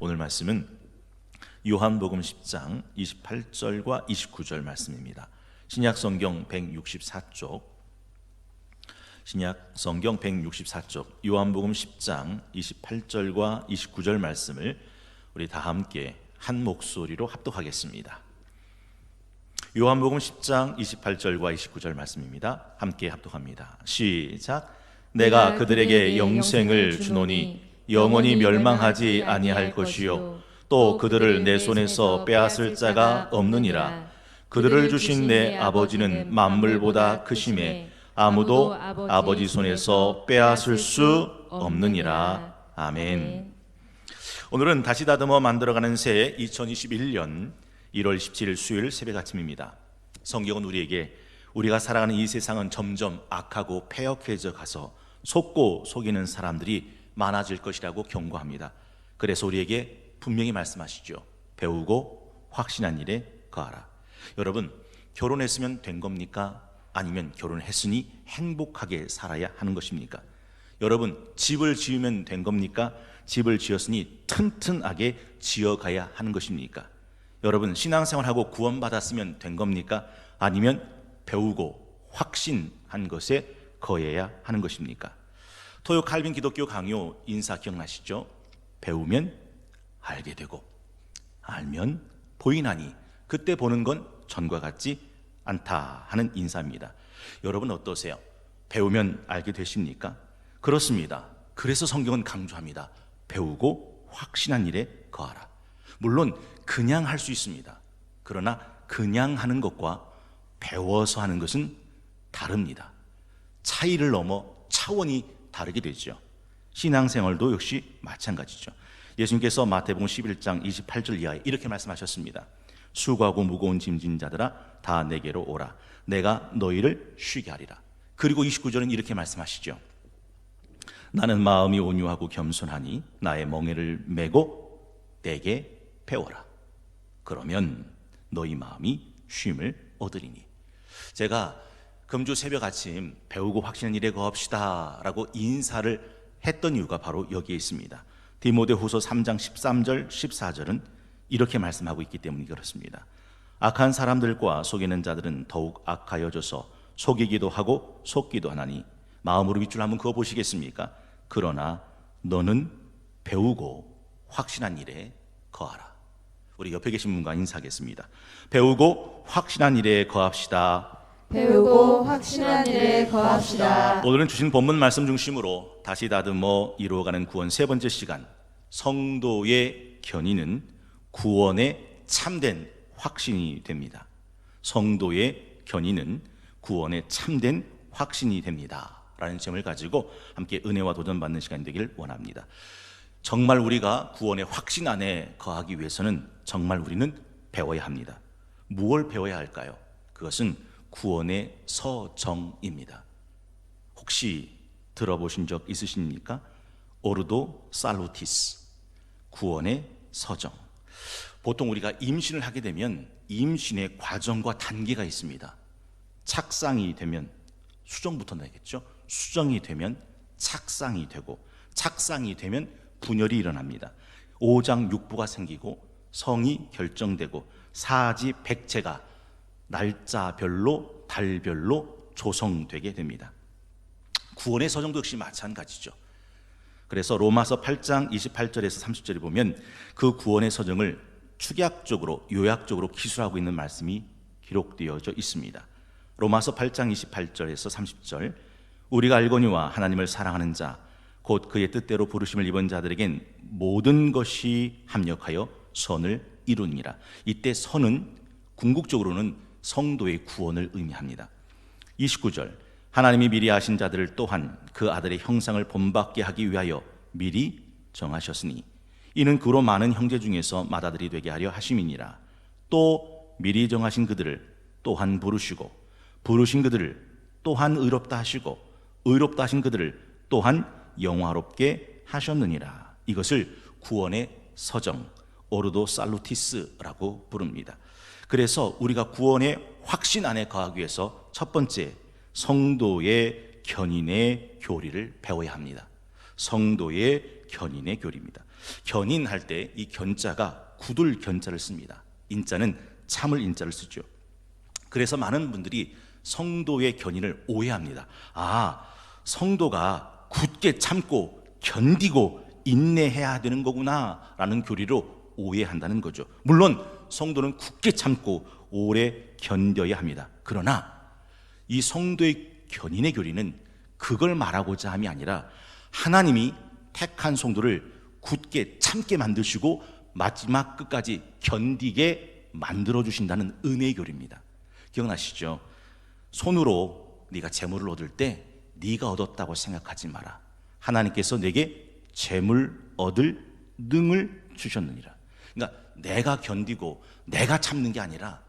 오늘 말씀은 요한복음 10장 28절과 29절 말씀입니다. 신약성경 164쪽, 신약성경 164쪽 요한복음 10장 28절과 29절 말씀을 우리 다 함께 한 목소리로 합독하겠습니다. 요한복음 10장 28절과 29절 말씀입니다. 함께 합독합니다. 시작. 내가 그들에게 영생을 주노니 영원히 멸망하지 아니할 것이요 또 그들을 내 손에서 빼앗을 자가 없느니라. 그들을 주신 내 아버지는 만물보다 크심에 아무도 아버지 손에서 빼앗을 수 없느니라. 아멘. 오늘은 다시 다듬어 만들어가는 새해 2021년 1월 17일 수요일 새벽 아침입니다. 성경은 우리에게 우리가 살아가는 이 세상은 점점 악하고 패역해져 가서 속고 속이는 사람들이 많아질 것이라고 경고합니다. 그래서 우리에게 분명히 말씀하시죠. 배우고 확신한 일에 거하라. 여러분, 결혼했으면 된 겁니까? 아니면 결혼했으니 행복하게 살아야 하는 것입니까? 여러분, 집을 지으면 된 겁니까? 집을 지었으니 튼튼하게 지어가야 하는 것입니까? 여러분, 신앙생활하고 구원받았으면 된 겁니까? 아니면 배우고 확신한 것에 거해야 하는 것입니까? 토요 칼빈 기독교 강요 인사 기억나시죠? 배우면 알게 되고 알면 보이나니 그때 보는 건 전과 같지 않다 하는 인사입니다. 여러분 어떠세요? 배우면 알게 되십니까? 그렇습니다. 그래서 성경은 강조합니다. 배우고 확신한 일에 거하라. 물론 그냥 할 수 있습니다. 그러나 그냥 하는 것과 배워서 하는 것은 다릅니다. 차이를 넘어 차원이 다르게 되죠. 신앙생활도 역시 마찬가지죠. 예수님께서 마태복음 11장 28절 이하에 이렇게 말씀하셨습니다. 수고하고 무거운 짐진 자들아 다 내게로 오라. 내가 너희를 쉬게 하리라. 그리고 29절은 이렇게 말씀하시죠. 나는 마음이 온유하고 겸손하니 나의 멍에를 메고 내게 배워라. 그러면 너희 마음이 쉼을 얻으리니. 제가 금주 새벽 아침 배우고 확신한 일에 거합시다 라고 인사를 했던 이유가 바로 여기에 있습니다. 디모데후서 3장 13절 14절은 이렇게 말씀하고 있기 때문에 그렇습니다. 악한 사람들과 속이는 자들은 더욱 악하여져서 속이기도 하고 속기도 하나니 마음으로 밑줄 한번 그어 보시겠습니까? 그러나 너는 배우고 확신한 일에 거하라. 우리 옆에 계신 분과 인사하겠습니다. 배우고 확신한 일에 거합시다. 배우고 확신한 일에 거합시다. 오늘은 주신 본문 말씀 중심으로 다시 다듬어 이루어가는 구원 세 번째 시간, 성도의 견인은 구원의 참된 확신이 됩니다. 성도의 견인은 구원의 참된 확신이 됩니다 라는 점을 가지고 함께 은혜와 도전받는 시간이 되길 원합니다. 정말 우리가 구원의 확신 안에 거하기 위해서는 정말 우리는 배워야 합니다. 무엇을 배워야 할까요? 그것은 구원의 서정입니다. 혹시 들어보신 적 있으십니까? 오르도 살루티스, 구원의 서정. 보통 우리가 임신을 하게 되면 임신의 과정과 단계가 있습니다. 착상이 되면 수정부터 나겠죠. 수정이 되면 착상이 되고 착상이 되면 분열이 일어납니다. 오장육부가 생기고 성이 결정되고 사지백체가 날짜별로 달별로 조성되게 됩니다. 구원의 서정도 역시 마찬가지죠. 그래서 로마서 8장 28절에서 30절에 보면 그 구원의 서정을 축약적으로 요약적으로 기술하고 있는 말씀이 기록되어져 있습니다. 로마서 8장 28절에서 30절 우리가 알거니와 하나님을 사랑하는 자 곧 그의 뜻대로 부르심을 입은 자들에겐 모든 것이 합력하여 선을 이루니라. 이때 선은 궁극적으로는 성도의 구원을 의미합니다. 29절 하나님이 미리 아신 자들을 또한 그 아들의 형상을 본받게 하기 위하여 미리 정하셨으니 이는 그로 많은 형제 중에서 맏아들이 되게 하려 하심이니라. 또 미리 정하신 그들을 또한 부르시고 부르신 그들을 또한 의롭다 하시고 의롭다 하신 그들을 또한 영화롭게 하셨느니라. 이것을 구원의 서정 오르도 살루티스라고 부릅니다. 그래서 우리가 구원의 확신 안에 거하기 위해서 첫 번째 성도의 견인의 교리를 배워야 합니다. 성도의 견인의 교리입니다. 견인할 때 이 견자가 굳을 견자를 씁니다. 인자는 참을 인자를 쓰죠. 그래서 많은 분들이 성도의 견인을 오해합니다. 성도가 굳게 참고 견디고 인내해야 되는 거구나 라는 교리로 오해한다는 거죠. 물론 성도는 굳게 참고 오래 견뎌야 합니다. 그러나 이 성도의 견인의 교리는 그걸 말하고자 함이 아니라 하나님이 택한 성도를 굳게 참게 만드시고 마지막 끝까지 견디게 만들어 주신다는 은혜의 교리입니다. 기억나시죠? 손으로 네가 재물을 얻을 때 네가 얻었다고 생각하지 마라. 하나님께서 내게 재물 얻을 능을 주셨느니라. 그러니까 내가 견디고 내가 참는 게 아니라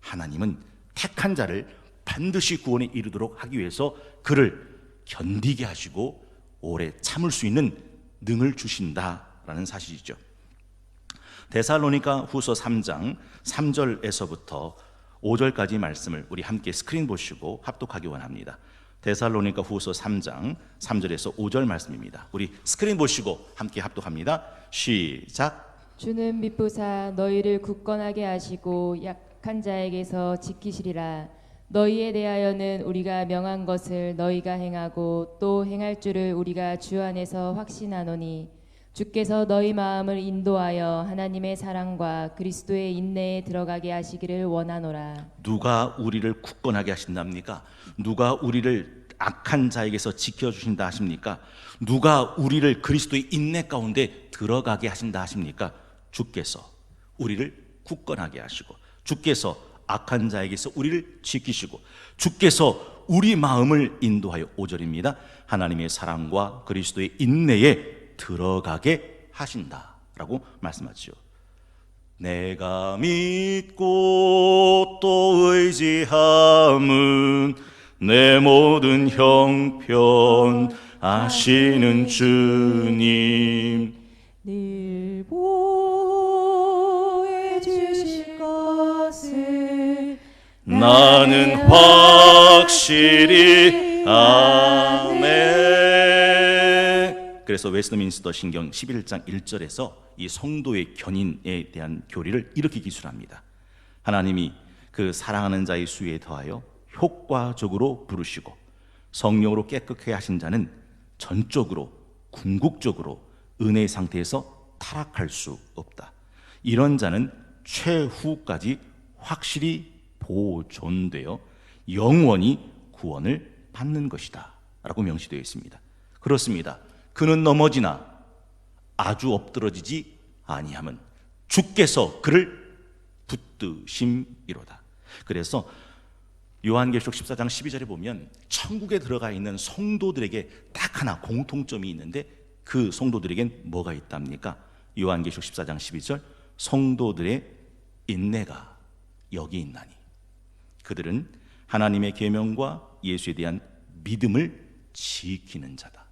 하나님은 택한 자를 반드시 구원에 이르도록 하기 위해서 그를 견디게 하시고 오래 참을 수 있는 능을 주신다라는 사실이죠. 데살로니가 후서 3장 3절에서부터 5절까지 말씀을 우리 함께 스크린 보시고 합독하기 원합니다. 데살로니가 후서 3장 3절에서 5절 말씀입니다. 우리 스크린 보시고 함께 합독합니다. 시작. 주는 미쁘사 너희를 굳건하게 하시고 약한 자에게서 지키시리라. 너희에 대하여는 우리가 명한 것을 너희가 행하고 또 행할 줄을 우리가 주 안에서 확신하노니 주께서 너희 마음을 인도하여 하나님의 사랑과 그리스도의 인내에 들어가게 하시기를 원하노라. 누가 우리를 굳건하게 하신답니까? 누가 우리를 악한 자에게서 지켜주신다 하십니까? 누가 우리를 그리스도의 인내 가운데 들어가게 하신다 하십니까? 주께서 우리를 굳건하게 하시고 주께서 악한 자에게서 우리를 지키시고 주께서 우리 마음을 인도하여 5절입니다. 하나님의 사랑과 그리스도의 인내에 들어가게 하신다라고 말씀하죠. 내가 믿고 또 의지함은 내 모든 형편 아시는 주님 늘 보혜 주실 것을 나는 확실히 아멘. 그래서 웨스트민스터 신경 11장 1절에서 이 성도의 견인에 대한 교리를 이렇게 기술합니다. 하나님이 그 사랑하는 자의 수에 더하여 효과적으로 부르시고 성령으로 깨끗하게 하신 자는 전적으로 궁극적으로 은혜의 상태에서 타락할 수 없다. 이런 자는 최후까지 확실히 보존되어 영원히 구원을 받는 것이다 라고 명시되어 있습니다. 그렇습니다. 그는 넘어지나 아주 엎드러지지 아니함은 주께서 그를 붙드심이로다. 그래서 요한계시록 14장 12절에 보면 천국에 들어가 있는 성도들에게 딱 하나 공통점이 있는데 그 성도들에겐 뭐가 있답니까? 요한계시록 14장 12절 성도들의 인내가 여기 있나니 그들은 하나님의 계명과 예수에 대한 믿음을 지키는 자다.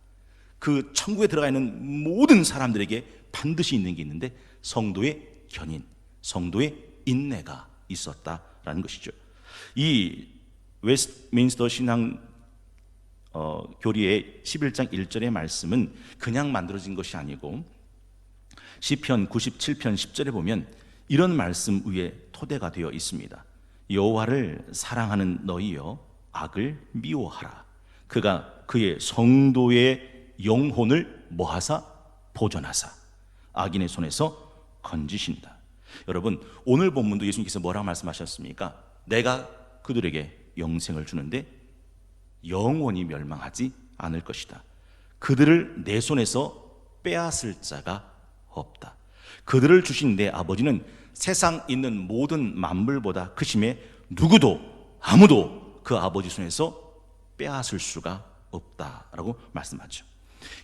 그 천국에 들어가 있는 모든 사람들에게 반드시 있는 게 있는데 성도의 견인, 성도의 인내가 있었다라는 것이죠. 이 웨스트민스터 신앙 교리의 11장 1절의 말씀은 그냥 만들어진 것이 아니고 시편 97편 10절에 보면 이런 말씀 위에 토대가 되어 있습니다. 여호와를 사랑하는 너희여 악을 미워하라. 그가 그의 성도의 영혼을 뭐하사 보존하사 악인의 손에서 건지신다. 여러분 오늘 본문도 예수님께서 뭐라고 말씀하셨습니까? 내가 그들에게 영생을 주는데 영원히 멸망하지 않을 것이다. 그들을 내 손에서 빼앗을 자가 없다. 그들을 주신 내 아버지는 세상 있는 모든 만물보다 크심에 누구도 아무도 그 아버지 손에서 빼앗을 수가 없다라고 말씀하죠.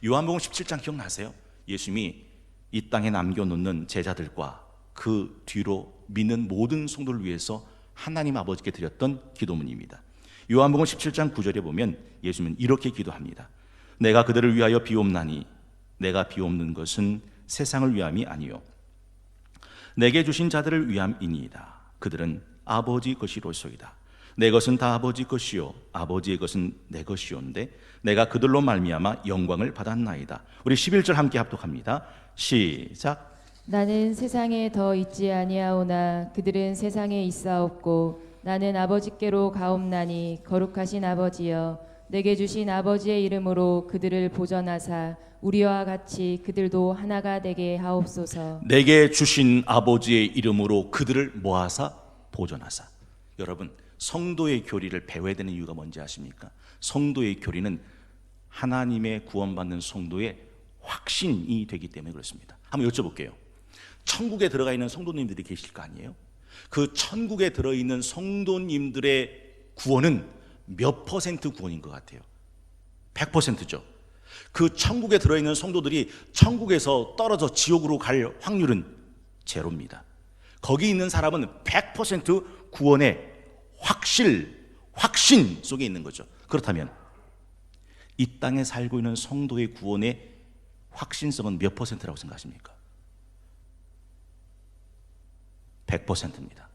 요한복음 17장 기억나세요? 예수님이 이 땅에 남겨놓는 제자들과 그 뒤로 믿는 모든 성도를 위해서 하나님 아버지께 드렸던 기도문입니다. 요한복음 17장 9절에 보면 예수님은 이렇게 기도합니다. 내가 그들을 위하여 비옵나니 내가 비옵는 것은 세상을 위함이 아니요 내게 주신 자들을 위함이니이다. 그들은 아버지 것이로소이다. 내 것은 다 아버지 것이요 아버지의 것은 내 것이온데 내가 그들로 말미암아 영광을 받았나이다. 우리 11절 함께 합독합니다. 시작. 나는 세상에 더 있지 아니하오나 그들은 세상에 있사옵고 나는 아버지께로 가옵나니 거룩하신 아버지여 내게 주신 아버지의 이름으로 그들을 보전하사 우리와 같이 그들도 하나가 되게 하옵소서. 내게 주신 아버지의 이름으로 그들을 모아사 보존하사. 여러분, 성도의 교리를 배워야 되는 이유가 뭔지 아십니까? 성도의 교리는 하나님의 구원받는 성도의 확신이 되기 때문에 그렇습니다. 한번 여쭤볼게요. 천국에 들어가 있는 성도님들이 계실 거 아니에요? 그 천국에 들어있는 성도님들의 구원은 몇 퍼센트 구원인 것 같아요? 100%죠. 그 천국에 들어있는 성도들이 천국에서 떨어져 지옥으로 갈 확률은 제로입니다. 거기 있는 사람은 100% 구원의 확신 속에 있는 거죠. 그렇다면 이 땅에 살고 있는 성도의 구원의 확신성은 몇 퍼센트라고 생각하십니까? 100%입니다.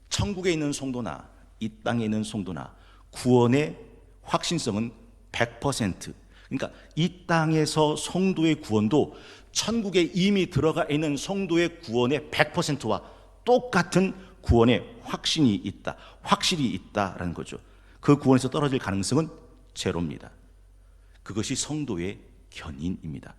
천국에 있는 성도나 이 땅에 있는 성도나 구원의 확신성은 100%. 그러니까 이 땅에서 성도의 구원도 천국에 이미 들어가 있는 성도의 구원의 100%와 똑같은 구원의 확신이 있다, 확실히 있다라는 거죠. 그 구원에서 떨어질 가능성은 제로입니다. 그것이 성도의 견인입니다.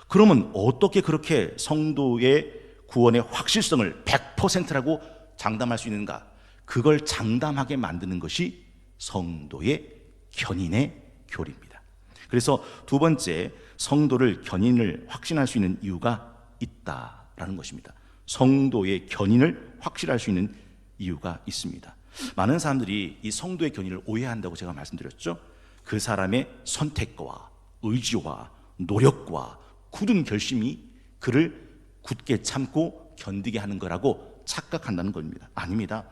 그러면 어떻게 그렇게 성도의 구원의 확실성을 100%라고 장담할 수 있는가? 그걸 장담하게 만드는 것이 성도의 견인의 교리입니다. 그래서 두 번째, 성도를 견인을 확신할 수 있는 이유가 있다라는 것입니다. 성도의 견인을 확실할 수 있는 이유가 있습니다. 많은 사람들이 이 성도의 견인을 오해한다고 제가 말씀드렸죠. 그 사람의 선택과 의지와 노력과 굳은 결심이 그를 굳게 참고 견디게 하는 거라고 착각한다는 겁니다. 아닙니다.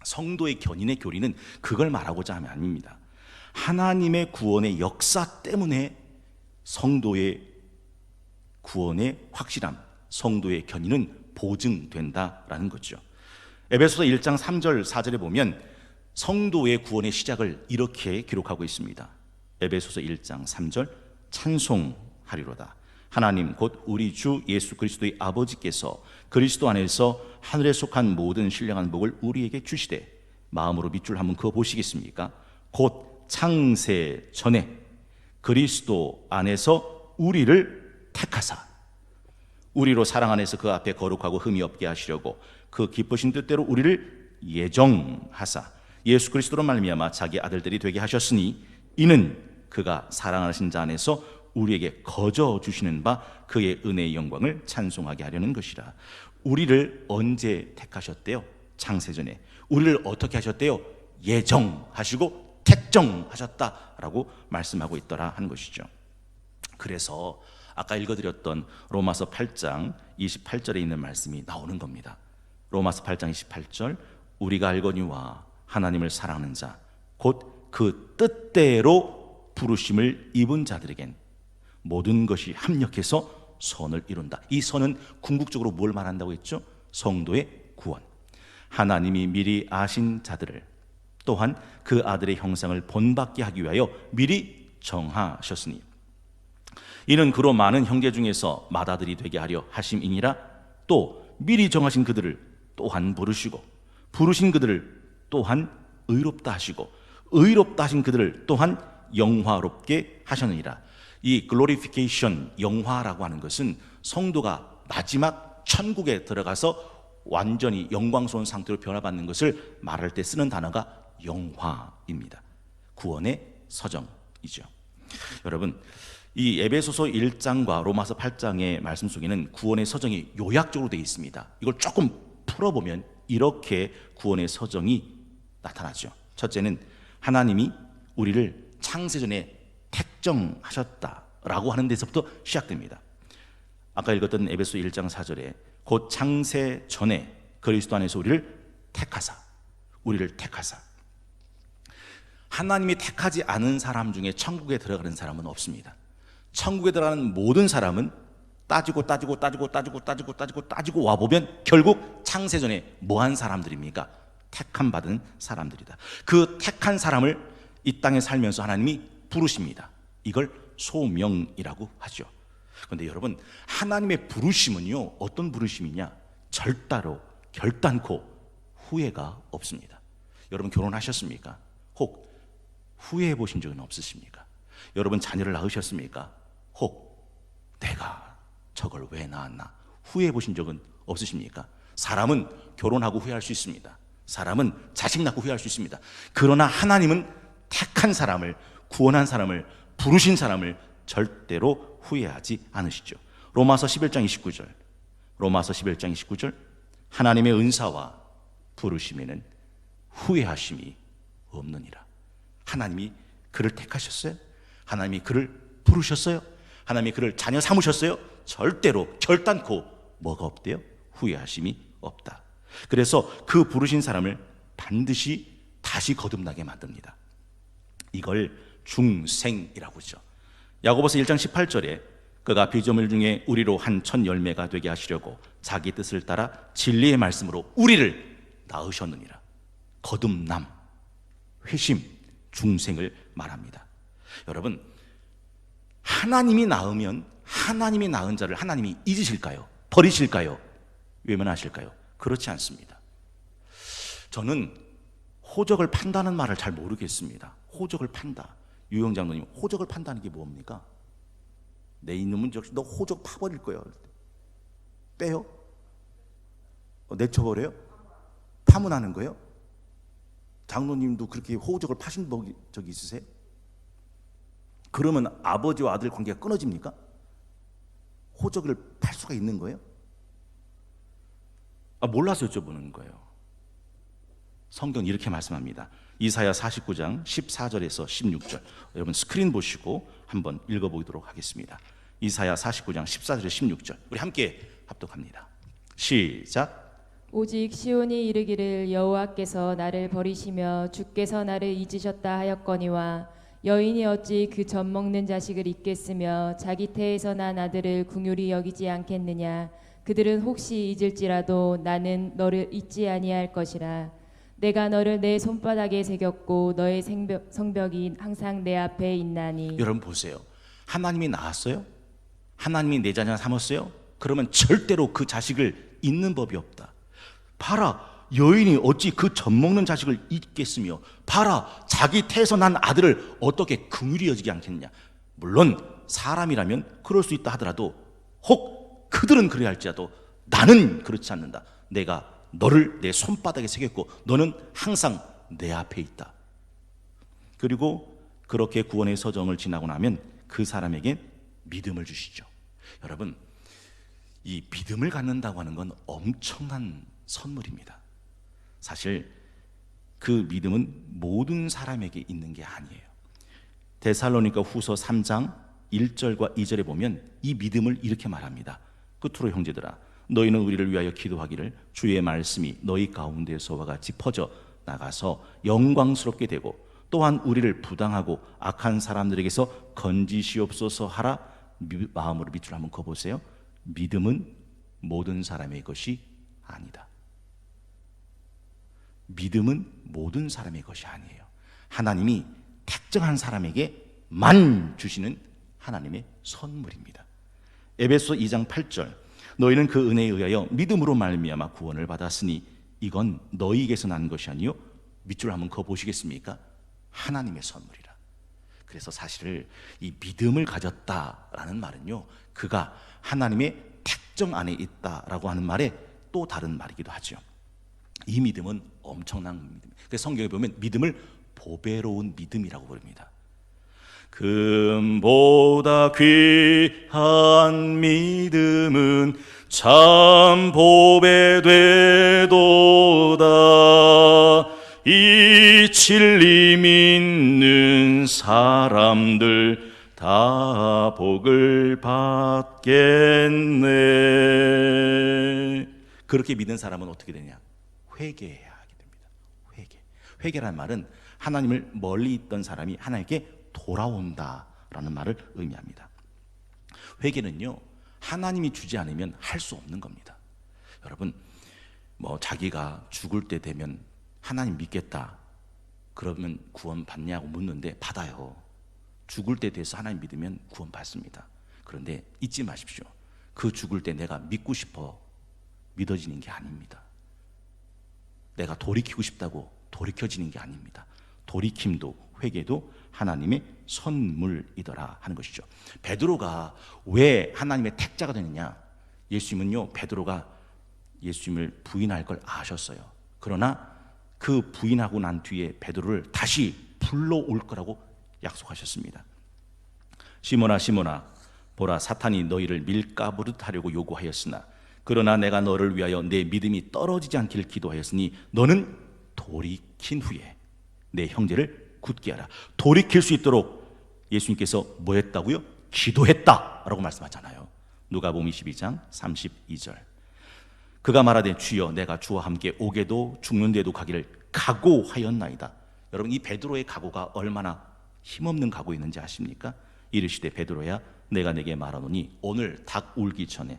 성도의 견인의 교리는 그걸 말하고자 하면 아닙니다. 하나님의 구원의 역사 때문에 성도의 구원의 확실함, 성도의 견인은 보증된다라는 거죠. 에베소서 1장 3절 4절에 보면 성도의 구원의 시작을 이렇게 기록하고 있습니다. 에베소서 1장 3절 찬송하리로다. 하나님 곧 우리 주 예수 그리스도의 아버지께서 그리스도 안에서 하늘에 속한 모든 신령한 복을 우리에게 주시되 마음으로 밑줄 한번 그어 보시겠습니까? 곧 창세 전에 그리스도 안에서 우리를 택하사 우리로 사랑 안에서 그 앞에 거룩하고 흠이 없게 하시려고 그 기쁘신 뜻대로 우리를 예정하사 예수 그리스도로 말미암아 자기 아들들이 되게 하셨으니 이는 그가 사랑하신 자 안에서 우리에게 거저 주시는 바 그의 은혜의 영광을 찬송하게 하려는 것이라. 우리를 언제 택하셨대요? 창세전에. 우리를 어떻게 하셨대요? 예정하시고 택정하셨다라고 말씀하고 있더라 하는 것이죠. 그래서 아까 읽어드렸던 로마서 8장 28절에 있는 말씀이 나오는 겁니다. 로마서 8장 28절 우리가 알거니와 하나님을 사랑하는 자 곧 그 뜻대로 부르심을 입은 자들에겐 모든 것이 합력해서 선을 이룬다. 이 선은 궁극적으로 뭘 말한다고 했죠? 성도의 구원. 하나님이 미리 아신 자들을 또한 그 아들의 형상을 본받게 하기 위하여 미리 정하셨으니 이는 그로 많은 형제 중에서 맏아들이 되게 하려 하심이니라. 또 미리 정하신 그들을 또한 부르시고 부르신 그들을 또한 의롭다 하시고 의롭다 하신 그들을 또한 영화롭게 하셨느니라. 이 글로리피케이션, 영화라고 하는 것은 성도가 마지막 천국에 들어가서 완전히 영광스러운 상태로 변화받는 것을 말할 때 쓰는 단어가 영화입니다. 구원의 서정이죠. 여러분, 이 에베소서 1장과 로마서 8장의 말씀 속에는 구원의 서정이 요약적으로 되어 있습니다. 이걸 조금 풀어보면 이렇게 구원의 서정이 나타나죠. 첫째는 하나님이 우리를 창세전에 택정하셨다라고 하는 데서부터 시작됩니다. 아까 읽었던 에베소 1장 4절에 곧 창세 전에 그리스도 안에서 우리를 택하사 하나님이 택하지 않은 사람 중에 천국에 들어가는 사람은 없습니다. 천국에 들어가는 모든 사람은 따지고 와보면 결국 창세 전에 뭐한 사람들입니까? 택함 받은 사람들이다. 그 택한 사람을 이 땅에 살면서 하나님이 부르십니다. 이걸 소명이라고 하죠. 그런데 여러분, 하나님의 부르심은요, 어떤 부르심이냐? 절대로 결단코 후회가 없습니다. 여러분 결혼하셨습니까? 혹 후회해 보신 적은 없으십니까? 여러분 자녀를 낳으셨습니까? 혹 내가 저걸 왜 낳았나 후회해 보신 적은 없으십니까? 사람은 결혼하고 후회할 수 있습니다. 사람은 자식 낳고 후회할 수 있습니다. 그러나 하나님은 택한 사람을, 구원한 사람을, 부르신 사람을 절대로 후회하지 않으시죠. 로마서 11장 29절, 로마서 11장 29절, 하나님의 은사와 부르심에는 후회하심이 없느니라. 하나님이 그를 택하셨어요? 하나님이 그를 부르셨어요? 하나님이 그를 자녀 삼으셨어요? 절대로 결단코 뭐가 없대요? 후회하심이 없다. 그래서 그 부르신 사람을 반드시 다시 거듭나게 만듭니다. 이걸 중생이라고 하죠. 야고보서 1장 18절에 그가 피조물 중에 우리로 한 첫 열매가 되게 하시려고 자기 뜻을 따라 진리의 말씀으로 우리를 낳으셨느니라. 거듭남, 회심, 중생을 말합니다. 여러분, 하나님이 낳으면 하나님이 낳은 자를 하나님이 잊으실까요? 버리실까요? 외면하실까요? 그렇지 않습니다. 저는 호적을 판다는 말을 잘 모르겠습니다. 호적을 판다. 유영 장로님, 호적을 판다는 게 뭡니까? 내 이놈은 너 호적 파버릴 거야. 빼요? 내쳐버려요? 파문하는 거예요? 장로님도 그렇게 호적을 파신 적이 있으세요? 그러면 아버지와 아들 관계가 끊어집니까? 호적을 팔 수가 있는 거예요? 몰라서 여쭤보는 거예요. 성경은 이렇게 말씀합니다. 이사야 49장 14절에서 16절. 여러분 스크린 보시고 한번 읽어보도록 하겠습니다. 이사야 49장 14절에서 16절. 우리 함께 합독합니다. 시작. 오직 시온이 이르기를 여호와께서 나를 버리시며 주께서 나를 잊으셨다 하였거니와 여인이 어찌 그 젖 먹는 자식을 잊겠으며 자기 태에서 난 아들을 궁휼히 여기지 않겠느냐. 그들은 혹시 잊을지라도 나는 너를 잊지 아니할 것이라. 내가 너를 내 손바닥에 새겼고 너의 성벽이 항상 내 앞에 있나니. 여러분 보세요. 하나님이 낳았어요? 하나님이 내 자녀 삼았어요? 그러면 절대로 그 자식을 잊는 법이 없다. 봐라, 여인이 어찌 그 젖 먹는 자식을 잊겠으며 봐라, 자기 태에서 난 아들을 어떻게 긍휼히 여기지 않겠냐. 물론 사람이라면 그럴 수 있다 하더라도 혹 그들은 그래야 할지라도 나는 그렇지 않는다. 내가 너를 내 손바닥에 새겼고 너는 항상 내 앞에 있다. 그리고 그렇게 구원의 서정을 지나고 나면 그 사람에게 믿음을 주시죠. 여러분, 이 믿음을 갖는다고 하는 건 엄청난 선물입니다. 사실 그 믿음은 모든 사람에게 있는 게 아니에요. 데살로니가 후서 3장 1절과 2절에 보면 이 믿음을 이렇게 말합니다. 끝으로 형제들아, 너희는 우리를 위하여 기도하기를 주의 말씀이 너희 가운데서와 같이 퍼져 나가서 영광스럽게 되고 또한 우리를 부당하고 악한 사람들에게서 건지시옵소서 하라. 마음으로 밑으로 한번 거보세요. 믿음은 모든 사람의 것이 아니다. 믿음은 모든 사람의 것이 아니에요. 하나님이 특정한 사람에게만 주시는 하나님의 선물입니다. 에베소 2장 8절, 너희는 그 은혜에 의하여 믿음으로 말미암아 구원을 받았으니 이건 너희에게서 난 것이 아니요. 밑줄 한번 그어 보시겠습니까? 하나님의 선물이라. 그래서 사실 이 믿음을 가졌다라는 말은요, 그가 하나님의 특정 안에 있다라고 하는 말에 또 다른 말이기도 하죠. 이 믿음은 엄청난 믿음. 그래서 성경에 보면 믿음을 보배로운 믿음이라고 부릅니다. 금보다 귀한 믿음은 참 보배되도다. 이 진리 믿는 사람들 다 복을 받겠네. 그렇게 믿는 사람은 어떻게 되냐? 회개해야 하게 됩니다. 회개라는 말은 하나님을 멀리 있던 사람이 하나님께 돌아온다라는 말을 의미합니다. 회개는요, 하나님이 주지 않으면 할 수 없는 겁니다. 여러분, 자기가 죽을 때 되면 하나님 믿겠다. 그러면 구원 받냐고 묻는데 받아요. 죽을 때 돼서 하나님 믿으면 구원 받습니다. 그런데 잊지 마십시오. 그 죽을 때 내가 믿고 싶어 믿어지는 게 아닙니다. 내가 돌이키고 싶다고 돌이켜지는 게 아닙니다. 돌이킴도 회개도 하나님의 선물이더라 하는 것이죠. 베드로가 왜 하나님의 택자가 되느냐? 예수님은요, 베드로가 예수님을 부인할 걸 아셨어요. 그러나 그 부인하고 난 뒤에 베드로를 다시 불러올 거라고 약속하셨습니다. 시몬아 시몬아, 보라, 사탄이 너희를 밀가부르듯 하려고 요구하였으나 그러나 내가 너를 위하여 내 믿음이 떨어지지 않기를 기도하였으니 너는 돌이킨 후에 내 형제를 굳게 하라. 돌이킬 수 있도록 예수님께서 뭐 했다고요? 기도했다라고 말씀하잖아요. 누가복음 22장 32절. 그가 말하되 주여 내가 주와 함께 오게도 죽는 데도 가기를 각오하였나이다. 여러분, 이 베드로의 각오가 얼마나 힘없는 각오였는지 아십니까? 이르시되 베드로야, 내가 내게 말하노니 오늘 닭 울기 전에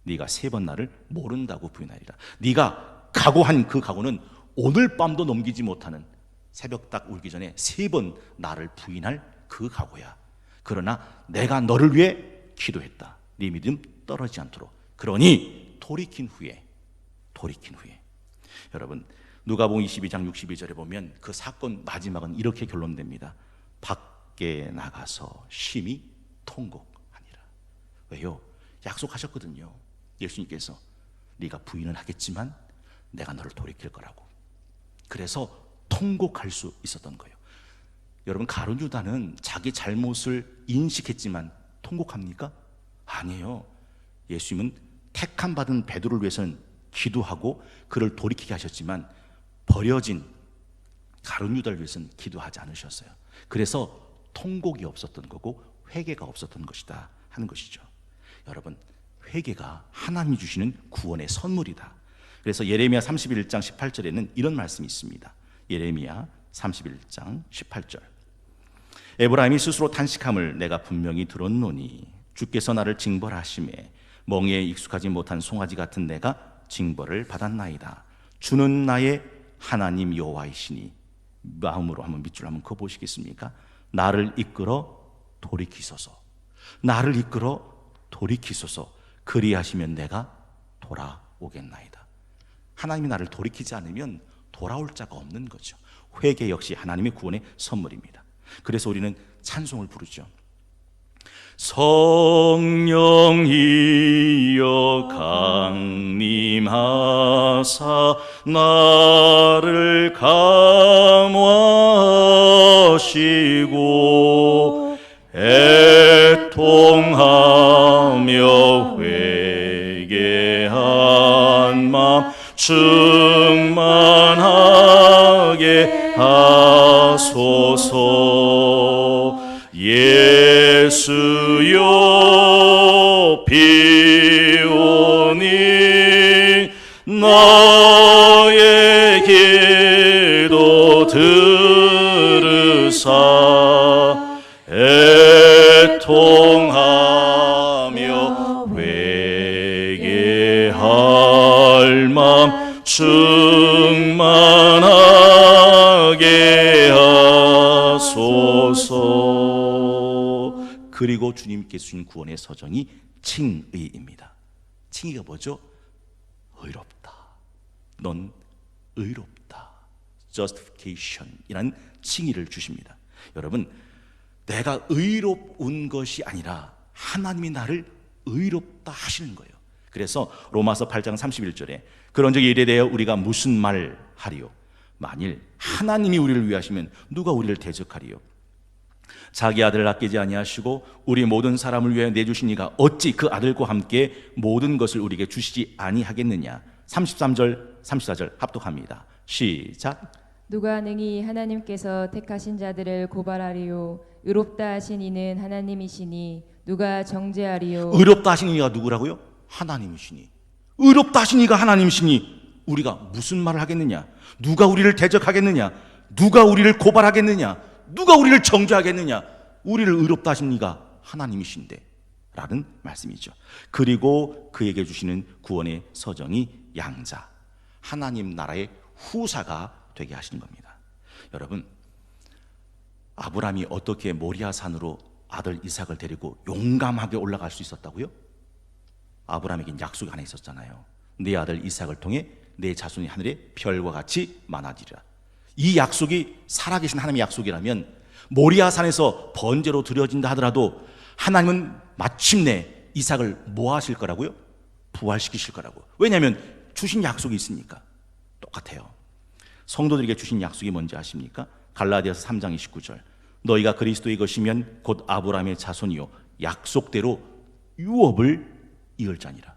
네가 3번 나를 모른다고 부인하리라. 네가 각오한 그 각오는 오늘 밤도 넘기지 못하는 새벽 닭 울기 전에 3번 나를 부인할 그 각오야. 그러나 내가 너를 위해 기도했다. 네 믿음 떨어지지 않도록. 그러니 돌이킨 후에 여러분, 누가복음 22장 62절에 보면 그 사건 마지막은 이렇게 결론됩니다. 밖에 나가서 심히 통곡하니라. 왜요? 약속하셨거든요. 예수님께서 네가 부인은 하겠지만 내가 너를 돌이킬 거라고. 그래서 통곡할 수 있었던 거예요. 여러분, 가룟 유다는 자기 잘못을 인식했지만 통곡합니까? 아니에요. 예수님은 택함 받은 베드로를 위해서는 기도하고 그를 돌이키게 하셨지만 버려진 가룟 유다를 위해서는 기도하지 않으셨어요. 그래서 통곡이 없었던 거고 회개가 없었던 것이다 하는 것이죠. 여러분, 회개가 하나님이 주시는 구원의 선물이다. 그래서 예레미야 31장 18절에는 이런 말씀이 있습니다. 예레미야 31장 18절. 에브라임이 스스로 탄식함을 내가 분명히 들었노니 주께서 나를 징벌하심에 멍에에 익숙하지 못한 송아지 같은 내가 징벌을 받았나이다. 주는 나의 하나님 여호와이시니. 마음으로 한번 밑줄 한번 그어 보시겠습니까? 나를 이끌어 돌이키소서. 나를 이끌어 돌이키소서. 그리하시면 내가 돌아오겠나이다. 하나님이 나를 돌이키지 않으면 돌아올 자가 없는 거죠. 회개 역시 하나님의 구원의 선물입니다. 그래서 우리는 찬송을 부르죠. 성령이여 강림하사 나를 감화하시고 애통하며 회개한 마음 충만하게 하소서. 예수여 비오니 나의 기도 들으사 애통하며 회개할 맘 충만하게 하소서. 그리고 주님께 주신 구원의 서정이 칭의입니다. 칭의가 뭐죠? 의롭다. 넌 의롭다. justification이라는 칭의를 주십니다. 여러분, 내가 의로운 것이 아니라 하나님이 나를 의롭다 하시는 거예요. 그래서 로마서 8장 31절에 그런즉 이에 대하여 우리가 무슨 말 하리요? 만일 하나님이 우리를 위하시면 누가 우리를 대적하리요? 자기 아들을 아끼지 아니하시고 우리 모든 사람을 위하여 내주신 이가 어찌 그 아들과 함께 모든 것을 우리에게 주시지 아니하겠느냐. 33절 34절 합독합니다. 시작. 누가 능히 하나님께서 택하신 자들을 고발하리요? 의롭다 하신 이는 하나님이시니 누가 정죄하리요? 의롭다 하신 이가 누구라고요? 하나님이시니. 의롭다 하신 이가 하나님이시니 우리가 무슨 말을 하겠느냐? 누가 우리를 대적하겠느냐? 누가 우리를 고발하겠느냐? 누가 우리를 정죄하겠느냐? 우리를 의롭다 하신 이가 하나님이신데 라는 말씀이죠. 그리고 그에게 주시는 구원의 서정이 양자, 하나님 나라의 후사가 되게 하시는 겁니다. 여러분, 아브라함이 어떻게 모리아 산으로 아들 이삭을 데리고 용감하게 올라갈 수 있었다고요? 아브라함에겐 약속이 하나 있었잖아요. 내 아들 이삭을 통해 내 자손이 하늘의 별과 같이 많아지리라. 이 약속이 살아계신 하나님의 약속이라면 모리아 산에서 번제로 드려진다 하더라도 하나님은 마침내 이삭을 뭐 하실 거라고요? 부활시키실 거라고. 왜냐하면 주신 약속이 있으니까. 똑같아요. 성도들에게 주신 약속이 뭔지 아십니까? 갈라디아서 3장 29절, 너희가 그리스도의 것이면 곧 아브라함의 자손이요 약속대로 유업을 이을 자니라.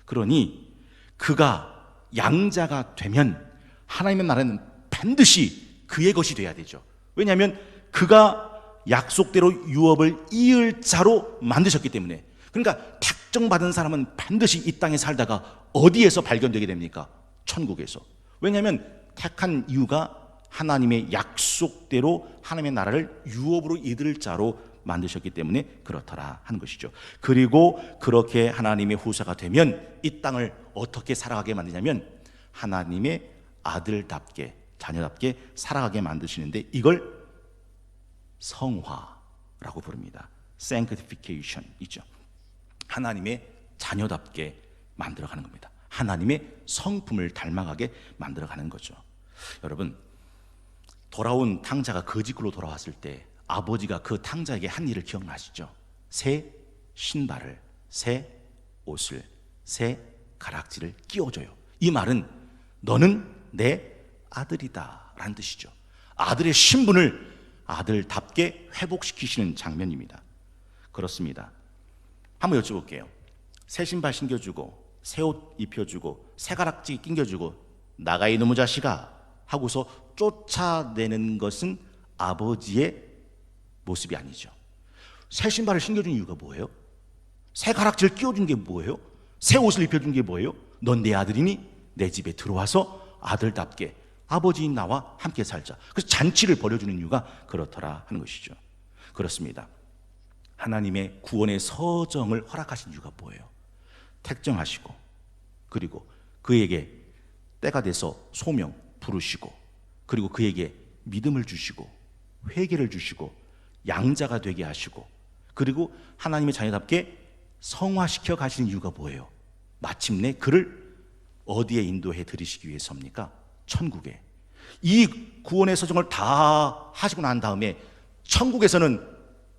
그러니 그가 양자가 되면 하나님의 나라는 반드시 그의 것이 돼야 되죠. 왜냐하면 그가 약속대로 유업을 이을 자로 만드셨기 때문에. 그러니까 택정받은 사람은 반드시 이 땅에 살다가 어디에서 발견되게 됩니까? 천국에서. 왜냐하면 택한 이유가 하나님의 약속대로 하나님의 나라를 유업으로 이을 자로 만드셨기 때문에 그렇더라 하는 것이죠. 그리고 그렇게 하나님의 후사가 되면 이 땅을 어떻게 살아가게 만드냐면 하나님의 아들답게, 자녀답게 살아가게 만드시는데 이걸 성화라고 부릅니다. sanctification이죠. 하나님의 자녀답게 만들어가는 겁니다. 하나님의 성품을 닮아가게 만들어가는 거죠. 여러분, 돌아온 탕자가 거지굴로 돌아왔을 때 아버지가 그 탕자에게 한 일을 기억나시죠? 새 신발을, 새 옷을, 새 가락지를 끼워줘요. 이 말은 너는 내 아들이다 라는 뜻이죠. 아들의 신분을 아들답게 회복시키시는 장면입니다. 그렇습니다. 한번 여쭤볼게요. 새 신발 신겨주고 새 옷 입혀주고 새 가락지 낑겨주고 나가 이놈의 자식아 하고서 쫓아내는 것은 아버지의 모습이 아니죠. 새 신발을 신겨준 이유가 뭐예요? 새 가락지를 끼워준 게 뭐예요? 새 옷을 입혀준 게 뭐예요? 넌 내 아들이니 내 집에 들어와서 아들답게 아버지인 나와 함께 살자. 그래서 잔치를 벌여주는 이유가 그렇더라 하는 것이죠. 그렇습니다. 하나님의 구원의 서정을 허락하신 이유가 뭐예요? 택정하시고 그리고 그에게 때가 돼서 소명 부르시고 그리고 그에게 믿음을 주시고 회개를 주시고 양자가 되게 하시고 그리고 하나님의 자녀답게 성화시켜 가시는 이유가 뭐예요? 마침내 그를 어디에 인도해 드리시기 위해서입니까? 천국에. 이 구원의 서정을 다 하시고 난 다음에 천국에서는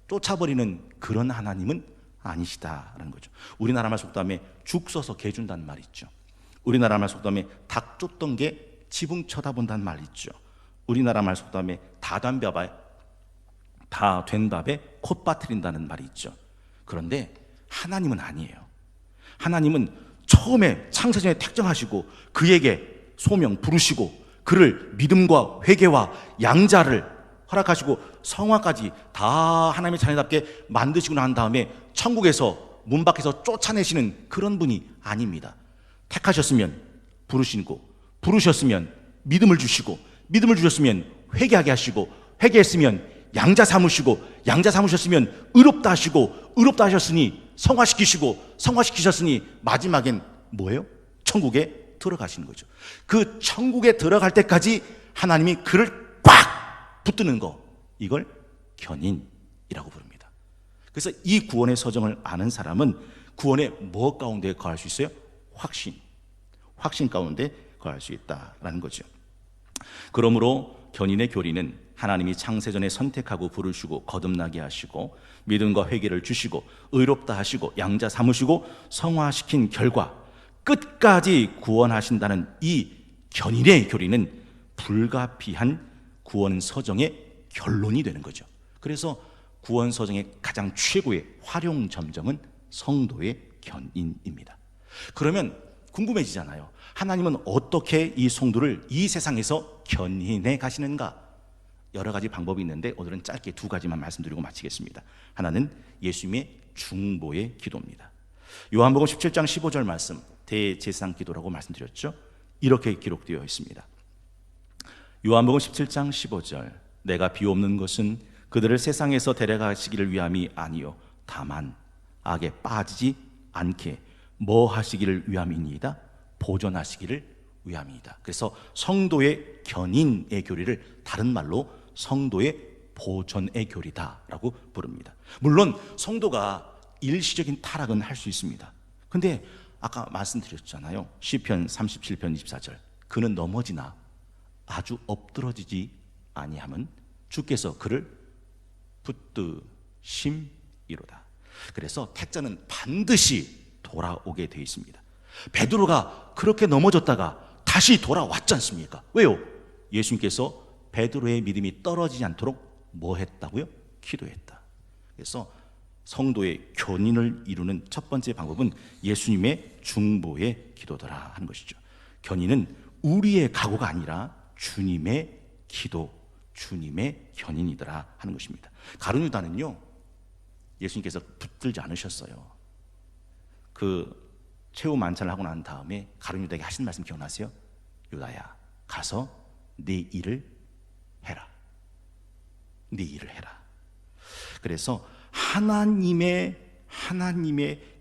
쫓아버리는 그런 하나님은 아니시다라는 거죠. 우리나라 말 속담에 죽 써서 개 준다는 말이 있죠. 우리나라 말 속담에 닭 쫓던 게 지붕 쳐다본다는 말이 있죠. 우리나라 말 속담에 다 된 밥에 콧 빠뜨린다는 말이 있죠. 그런데 하나님은 아니에요. 하나님은 처음에 창세전에 택정하시고 그에게 소명 부르시고 그를 믿음과 회개와 양자를 허락하시고 성화까지 다 하나님의 자녀답게 만드시고 난 다음에 천국에서 문 밖에서 쫓아내시는 그런 분이 아닙니다. 택하셨으면 부르시고 부르셨으면 믿음을 주시고 믿음을 주셨으면 회개하게 하시고 회개했으면 양자 삼으시고 양자 삼으셨으면 의롭다 하시고 의롭다 하셨으니 성화시키시고 성화시키셨으니 마지막엔 뭐예요? 천국에 들어가시는 거죠. 그 천국에 들어갈 때까지 하나님이 그를 꽉 붙드는 거, 이걸 견인이라고 부릅니다. 그래서 이 구원의 서정을 아는 사람은 구원의 뭐 가운데 거할 수 있어요? 확신 가운데 거할 수 있다라는 거죠. 그러므로 견인의 교리는 하나님이 창세전에 선택하고 부르시고 거듭나게 하시고 믿음과 회개를 주시고 의롭다 하시고 양자 삼으시고 성화시킨 결과 끝까지 구원하신다는 이 견인의 교리는 불가피한 구원 서정의 결론이 되는 거죠. 그래서 구원 서정의 가장 최고의 활용 점정은 성도의 견인입니다. 그러면 궁금해지잖아요. 하나님은 어떻게 이 성도를 이 세상에서 견인해 가시는가? 여러 가지 방법이 있는데 오늘은 짧게 두 가지만 말씀드리고 마치겠습니다. 하나는 예수님의 중보의 기도입니다. 요한복음 17장 15절 말씀, 대제사장 기도라고 말씀드렸죠. 이렇게 기록되어 있습니다. 요한복음 17장 15절, 내가 비옵는 것은 그들을 세상에서 데려가시기를 위함이 아니요 다만 악에 빠지지 않게 뭐 하시기를 위함이니이다? 보존하시기를 위함이다. 그래서 성도의 견인의 교리를 다른 말로 성도의 보존의 교리다라고 부릅니다. 물론 성도가 일시적인 타락은 할 수 있습니다. 근데 아까 말씀드렸잖아요. 시편 37편 24절. 그는 넘어지나 아주 엎드러지지 아니함은 주께서 그를 붙드심이로다. 그래서 택자는 반드시 돌아오게 되어 있습니다. 베드로가 그렇게 넘어졌다가 다시 돌아왔지 않습니까? 왜요? 예수님께서 베드로의 믿음이 떨어지지 않도록 뭐 했다고요? 기도했다. 그래서 성도의 견인을 이루는 첫 번째 방법은 예수님의 중보의 기도더라 하는 것이죠. 견인은 우리의 각오가 아니라 주님의 기도, 주님의 견인이더라 하는 것입니다. 가룟 유다는요, 예수님께서 붙들지 않으셨어요. 그 최후 만찬을 하고 난 다음에 가룟 유다에게 하신 말씀 기억나세요? 유다야, 가서 네 일을 해라. 네 일을 해라. 그래서 하나님의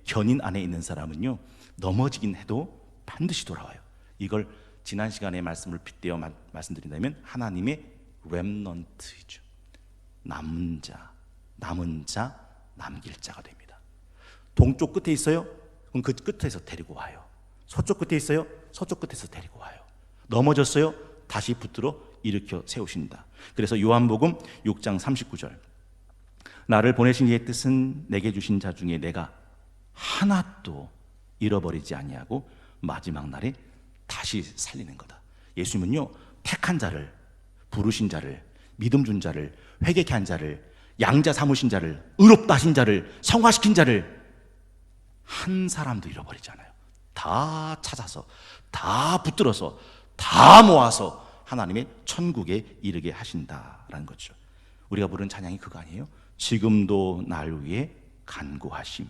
견인 안에 있는 사람은요, 넘어지긴 해도 반드시 돌아와요. 이걸 지난 시간에 말씀을 빗대어 말씀드린다면 하나님의 렘넌트이죠. 남은 자, 남길 자가 됩니다. 동쪽 끝에 있어요? 그럼 그 끝에서 데리고 와요. 서쪽 끝에 있어요? 서쪽 끝에서 데리고 와요. 넘어졌어요? 다시 붙들어 일으켜 세우신다. 그래서 요한복음 6장 39절, 나를 보내신 이의 뜻은 내게 주신 자 중에 내가 하나도 잃어버리지 아니하고 마지막 날에 다시 살리는 거다. 예수님은요, 택한 자를, 부르신 자를, 믿음 준 자를, 회개케 한 자를, 양자 삼으신 자를, 의롭다 하신 자를, 성화시킨 자를 한 사람도 잃어버리지 않아요. 다 찾아서, 다 붙들어서, 다 모아서 하나님의 천국에 이르게 하신다라는 거죠. 우리가 부른 찬양이 그거 아니에요? 지금도 날 위해 간구하심,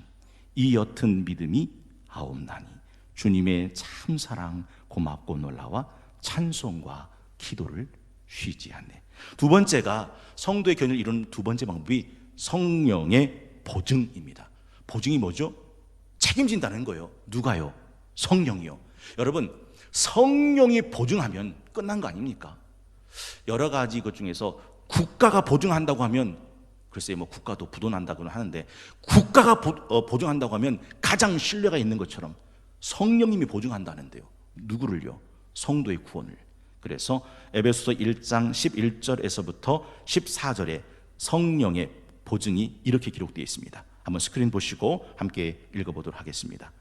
이 옅은 믿음이 하옵나니 주님의 참 사랑 고맙고 놀라와 찬송과 기도를 쉬지 않네. 두 번째가 성도의 견인을 이루는 두 번째 방법이 성령의 보증입니다. 보증이 뭐죠? 책임진다는 거예요. 누가요? 성령이요. 여러분, 성령이 보증하면 끝난 거 아닙니까? 여러 가지 것 중에서 국가가 보증한다고 하면, 글쎄 뭐 국가도 부도난다고는 하는데, 국가가 보증한다고 하면 가장 신뢰가 있는 것처럼 성령님이 보증한다는데요. 누구를요? 성도의 구원을. 그래서 에베소서 1장 11절에서부터 14절에 성령의 보증이 이렇게 기록되어 있습니다. 한번 스크린 보시고 함께 읽어보도록 하겠습니다.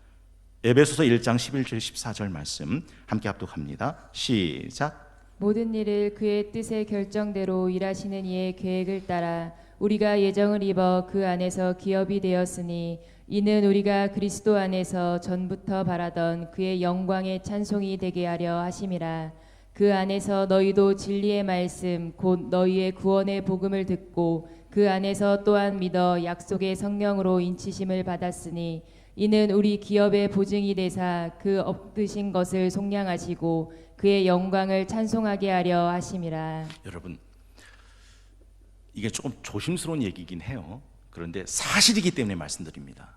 에베소서 1장 11절 14절 말씀 함께 합독합니다. 시작. 모든 일을 그의 뜻의 결정대로 일하시는 이의 계획을 따라 우리가 예정을 입어 그 안에서 기업이 되었으니 이는 우리가 그리스도 안에서 전부터 바라던 그의 영광의 찬송이 되게 하려 하심이라. 그 안에서 너희도 진리의 말씀 곧 너희의 구원의 복음을 듣고 그 안에서 또한 믿어 약속의 성령으로 인치심을 받았으니 이는 우리 기업의 보증이 되사 그 얻으신 것을 속량하시고 그의 영광을 찬송하게 하려 하심이라. 여러분, 이게 조금 조심스러운 얘기긴 해요. 그런데 사실이기 때문에 말씀드립니다.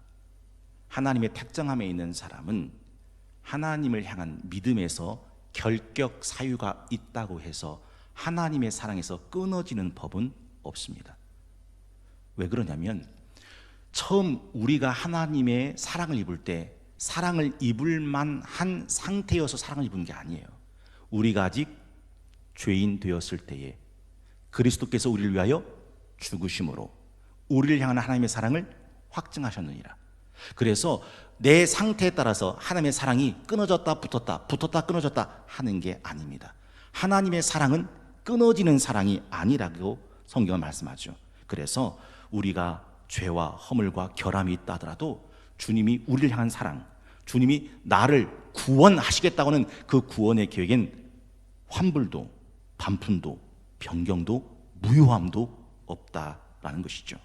하나님의 택정함에 있는 사람은 하나님을 향한 믿음에서 결격 사유가 있다고 해서 하나님의 사랑에서 끊어지는 법은 없습니다. 왜 그러냐면 처음 우리가 하나님의 사랑을 입을 때 사랑을 입을 만한 상태여서 사랑을 입은 게 아니에요. 우리가 아직 죄인 되었을 때에 그리스도께서 우리를 위하여 죽으심으로 우리를 향한 하나님의 사랑을 확증하셨느니라. 그래서 내 상태에 따라서 하나님의 사랑이 끊어졌다 붙었다 붙었다 끊어졌다 하는 게 아닙니다. 하나님의 사랑은 끊어지는 사랑이 아니라고 성경은 말씀하죠. 그래서 우리가 죄와 허물과 결함이 있다 하더라도 주님이 우리를 향한 사랑, 주님이 나를 구원하시겠다고는 그 구원의 계획엔 환불도 반품도 변경도 무효함도 없다라는 것이죠.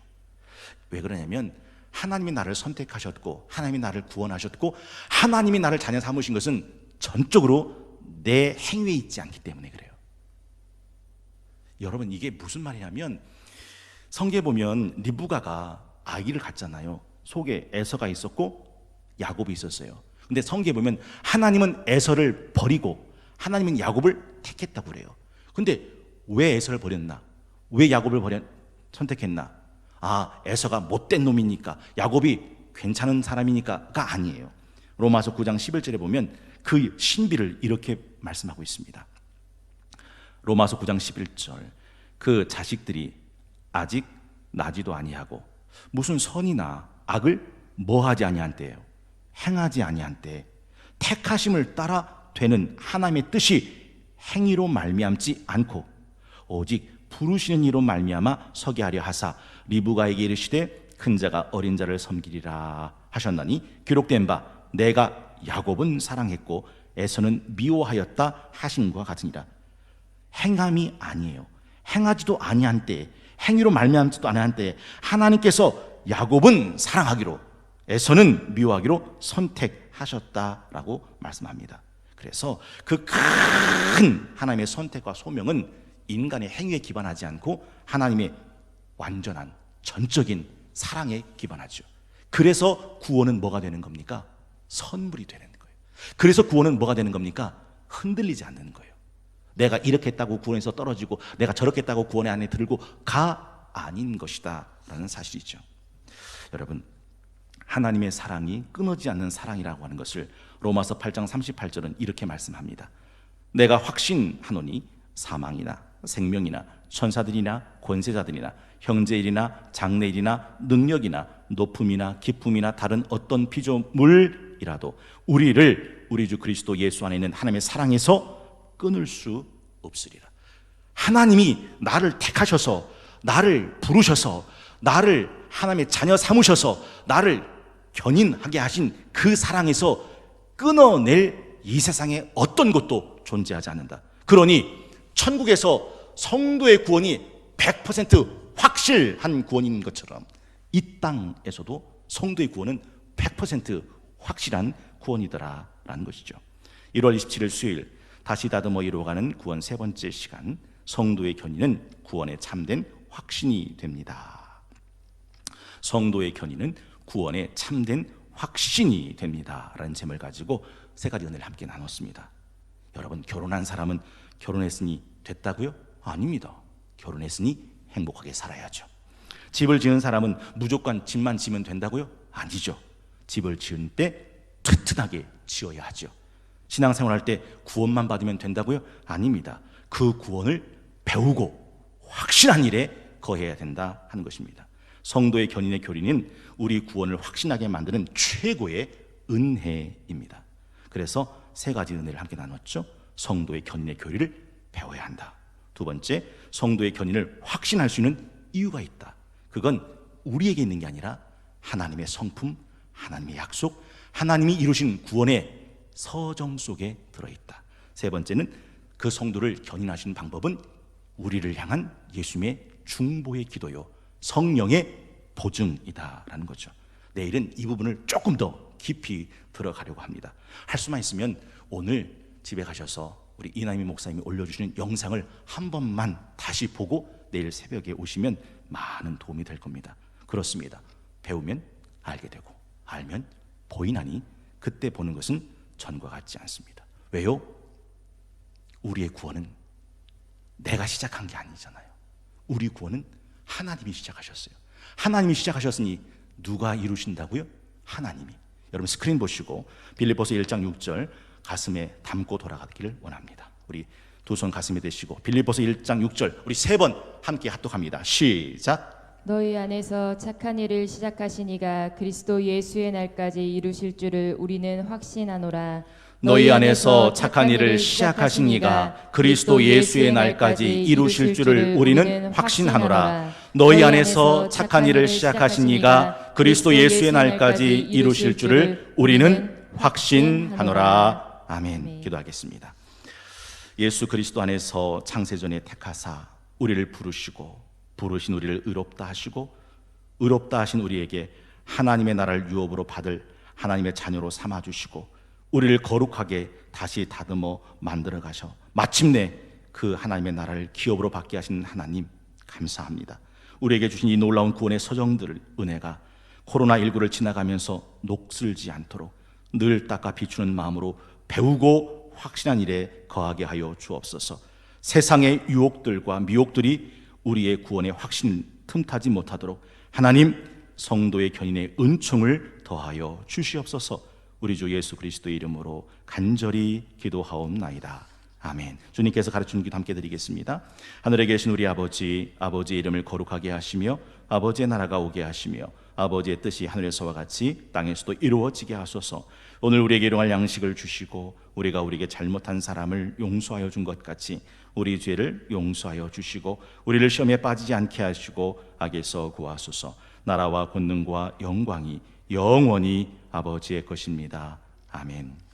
왜 그러냐면 하나님이 나를 선택하셨고 하나님이 나를 구원하셨고 하나님이 나를 자녀 삼으신 것은 전적으로 내 행위에 있지 않기 때문에 그래요. 여러분, 이게 무슨 말이냐면 성경에 보면 리브가가 아기를 갖잖아요. 속에 에서가 있었고 야곱이 있었어요. 근데 성경에 보면 하나님은 에서를 버리고 하나님은 야곱을 택했다고 그래요. 근데 왜 에서를 버렸나? 왜 야곱을 선택했나? 에서가 못된 놈이니까, 야곱이 괜찮은 사람이니까가 아니에요. 로마서 9장 11절에 보면 그 신비를 이렇게 말씀하고 있습니다. 로마서 9장 11절, 그 자식들이 아직 나지도 아니하고 무슨 선이나 악을 뭐하지 아니한 때예요. 행하지 아니한 때 택하심을 따라 되는 하나님의 뜻이 행위로 말미암지 않고 오직 부르시는 이로 말미암아 서게 하려 하사 리브가에게 이르시되 큰 자가 어린 자를 섬기리라 하셨나니 기록된 바 내가 야곱은 사랑했고 에서는 미워하였다 하심과 같으니라. 행함이 아니에요. 행하지도 아니한 때에, 행위로 말미암지도 아니한 때에 하나님께서 야곱은 사랑하기로 에서는 미워하기로 선택하셨다라고 말씀합니다. 그래서 그 큰 하나님의 선택과 소명은 인간의 행위에 기반하지 않고 하나님의 완전한 전적인 사랑에 기반하죠. 그래서 구원은 뭐가 되는 겁니까? 선물이 되는 거예요. 그래서 구원은 뭐가 되는 겁니까? 흔들리지 않는 거예요. 내가 이렇게 했다고 구원에서 떨어지고 내가 저렇게 했다고 구원의 안에 들고 가 아닌 것이다 라는 사실이죠. 여러분, 하나님의 사랑이 끊어지지 않는 사랑이라고 하는 것을 로마서 8장 38절은 이렇게 말씀합니다. 내가 확신하노니 사망이나 생명이나 천사들이나 권세자들이나 형제일이나 장래일이나 능력이나 높음이나 깊음이나 다른 어떤 피조물이라도 우리를 우리 주 그리스도 예수 안에 있는 하나님의 사랑에서 끊을 수 없으리라. 하나님이 나를 택하셔서 나를 부르셔서 나를 하나님의 자녀 삼으셔서 나를 견인하게 하신 그 사랑에서 끊어낼 이 세상에 어떤 것도 존재하지 않는다. 그러니 천국에서 성도의 구원이 100% 확실한 구원인 것처럼 이 땅에서도 성도의 구원은 100% 확실한 구원이더라라는 것이죠. 1월 27일 수요일 다시 다듬어 이루어가는 구원 세 번째 시간, 성도의 견인은 구원의 참된 확신이 됩니다. 성도의 견인은 구원의 참된 확신이 됩니다 라는 제목을 가지고 세 가지 은혜를 함께 나눴습니다. 여러분, 결혼한 사람은 결혼했으니 됐다고요? 아닙니다. 결혼했으니 행복하게 살아야죠. 집을 지은 사람은 무조건 집만 지으면 된다고요? 아니죠. 집을 지을 때 튼튼하게 지어야 하죠. 신앙생활할 때 구원만 받으면 된다고요? 아닙니다. 그 구원을 배우고 확실한 일에 거해야 된다 하는 것입니다. 성도의 견인의 교리는 우리 구원을 확신하게 만드는 최고의 은혜입니다. 그래서 세 가지 은혜를 함께 나눴죠. 성도의 견인의 교리를 배워야 한다. 두 번째, 성도의 견인을 확신할 수 있는 이유가 있다. 그건 우리에게 있는 게 아니라 하나님의 성품, 하나님의 약속, 하나님이 이루신 구원의 서정 속에 들어있다. 세 번째는 그 성도를 견인하시는 방법은 우리를 향한 예수님의 중보의 기도요, 성령의 보증이다라는 거죠. 내일은 이 부분을 조금 더 깊이 들어가려고 합니다. 할 수만 있으면 오늘 집에 가셔서 우리 이남희 목사님이 올려주시는 영상을 한 번만 다시 보고 내일 새벽에 오시면 많은 도움이 될 겁니다. 그렇습니다. 배우면 알게 되고 알면 보이나니 그때 보는 것은 전과 같지 않습니다. 왜요? 우리의 구원은 내가 시작한 게 아니잖아요. 우리 구원은 하나님이 시작하셨어요. 하나님이 시작하셨으니 누가 이루신다고요? 하나님이. 여러분 스크린 보시고 빌립보서 1장 6절 가슴에 담고 돌아가기를 원합니다. 우리 두 손 가슴에 대시고 빌립보서 1장 6절 우리 세 번 함께 합독합니다. 시작. 너희 안에서 착한 일을 시작하신 이가 그리스도 예수의 날까지 이루실 줄을 우리는 확신하노라. 너희 안에서 착한 일을 시작하신 이가 그리스도 예수의 날까지 이루실 줄을 우리는 확신하노라. 너희 안에서 착한 일을 시작하신 이가 그리스도 예수의 날까지 이루실 줄을 우리는 확신하노라. 아멘. 기도하겠습니다. 예수 그리스도 안에서 창세전에 택하사 우리를 부르시고 부르신 우리를 의롭다 하시고 의롭다 하신 우리에게 하나님의 나라를 유업으로 받을 하나님의 자녀로 삼아주시고 우리를 거룩하게 다시 다듬어 만들어 가셔 마침내 그 하나님의 나라를 기업으로 받게 하신 하나님 감사합니다. 우리에게 주신 이 놀라운 구원의 서정들 은혜가 코로나19를 지나가면서 녹슬지 않도록 늘 닦아 비추는 마음으로 배우고 확신한 일에 거하게 하여 주옵소서. 세상의 유혹들과 미혹들이 우리의 구원의 확신 틈타지 못하도록 하나님 성도의 견인의 은총을 더하여 주시옵소서. 우리 주 예수 그리스도의 이름으로 간절히 기도하옵나이다. 아멘. 주님께서 가르치는 기도 함께 드리겠습니다. 하늘에 계신 우리 아버지, 아버지의 이름을 거룩하게 하시며 아버지의 나라가 오게 하시며 아버지의 뜻이 하늘에서와 같이 땅에서도 이루어지게 하소서. 오늘 우리에게 일용할 양식을 주시고 우리가 우리에게 잘못한 사람을 용서하여 준 것 같이 우리 죄를 용서하여 주시고 우리를 시험에 빠지지 않게 하시고 악에서 구하소서. 나라와 권능과 영광이 영원히 아버지의 것입니다. 아멘.